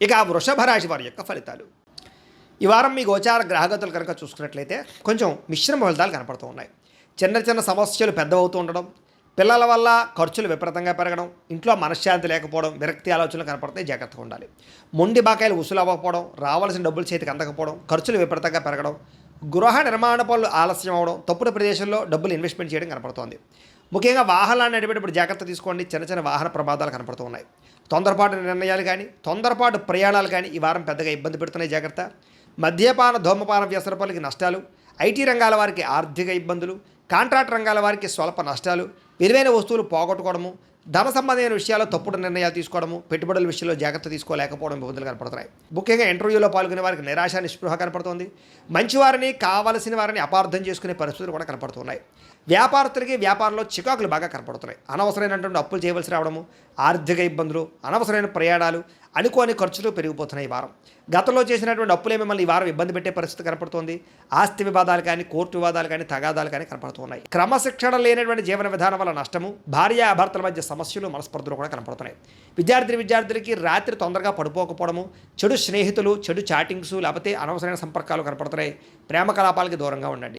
ఇక వృషభ రాశి వారి యొక్క ఫలితాలు. ఈ వారం మీ గోచార గ్రహగతులు కనుక చూసుకున్నట్లయితే కొంచెం మిశ్రమ ఫలితాలు కనపడుతూ ఉన్నాయి. చిన్న చిన్న సమస్యలు పెద్దవవుతూ ఉండడం, పిల్లల వల్ల ఖర్చులు విపరీతంగా పెరగడం, ఇంట్లో మనశ్శాంతి లేకపోవడం, విరక్తి ఆలోచనలు కనపడతాయి. జాగ్రత్తగా ఉండాలి. మొండి బాకాయలు వసూలు అవ్వకపోవడం, రావాల్సిన డబ్బులు చేతికి అందకపోవడం, ఖర్చులు విపరీతంగా పెరగడం, గృహ నిర్మాణ పనులు ఆలస్యం అవడం, తప్పుడు ప్రదేశంలో డబ్బులు ఇన్వెస్ట్మెంట్ చేయడం కనపడుతోంది. ముఖ్యంగా వాహనాన్ని నడిపేటప్పుడు జాగ్రత్త తీసుకోండి. చిన్న చిన్న వాహన ప్రమాదాలు కనపడుతూ ఉన్నాయి. తొందరపాటు నిర్ణయాలు కానీ, తొందరపాటు ప్రయాణాలు కానీ ఈ వారం పెద్దగా ఇబ్బంది పెడుతున్నాయి. జాగ్రత్త. మద్యపాన ధూమపాన వ్యసనపరులకి నష్టాలు, ఐటీ రంగాల వారికి ఆర్థిక ఇబ్బందులు, కాంట్రాక్ట్ రంగాల వారికి స్వల్ప నష్టాలు, విలువైన వస్తువులు పోగొట్టుకోవడము, ధన సంబంధమైన విషయాల్లో తప్పుడు నిర్ణయాలు తీసుకోవడము, పెట్టుబడుల విషయంలో జాగ్రత్త తీసుకోలేకపోవడం ఇబ్బందులు కనపడుతున్నాయి. ముఖ్యంగా ఇంటర్వ్యూలో పాల్గొనే వారికి నిరాశ నిస్పృహ కనపడుతుంది. మంచివారిని, కావలసిన వారిని అపార్థం చేసుకునే పరిస్థితులు కూడా కనపడుతున్నాయి. వ్యాపారస్తులకి వ్యాపారంలో చికాకులు బాగా కనపడుతున్నాయి. అనవసరమైనటువంటి అప్పులు చేయవలసి రావడము, ఆర్థిక ఇబ్బందులు, అనవసరమైన ప్రయాణాలు, అనుకోని ఖర్చులు పెరిగిపోతున్నాయి ఈ వారం. గతంలో చేసినటువంటి అప్పులే మిమ్మల్ని ఈ వారం ఇబ్బంది పెట్టే పరిస్థితి కనపడుతోంది. ఆస్తి వివాదాలు కానీ, కోర్టు వివాదాలు కానీ, తగాదాలు కానీ కనపడుతున్నాయి. క్రమశిక్షణ లేనటువంటి జీవన విధానం వల్ల నష్టము, భార్యాభర్తల మధ్య సమస్యలు, మనస్పర్ధలు కూడా కనపడుతున్నాయి. విద్యార్థులకి రాత్రి తొందరగా పడిపోకపోవడము, చెడు స్నేహితులు, చెడు చాటింగ్స్, లేకపోతే అనవసరమైన సంపర్కాలు కనపడుతున్నాయి. ప్రేమ కలాపాలకి దూరంగా ఉండండి.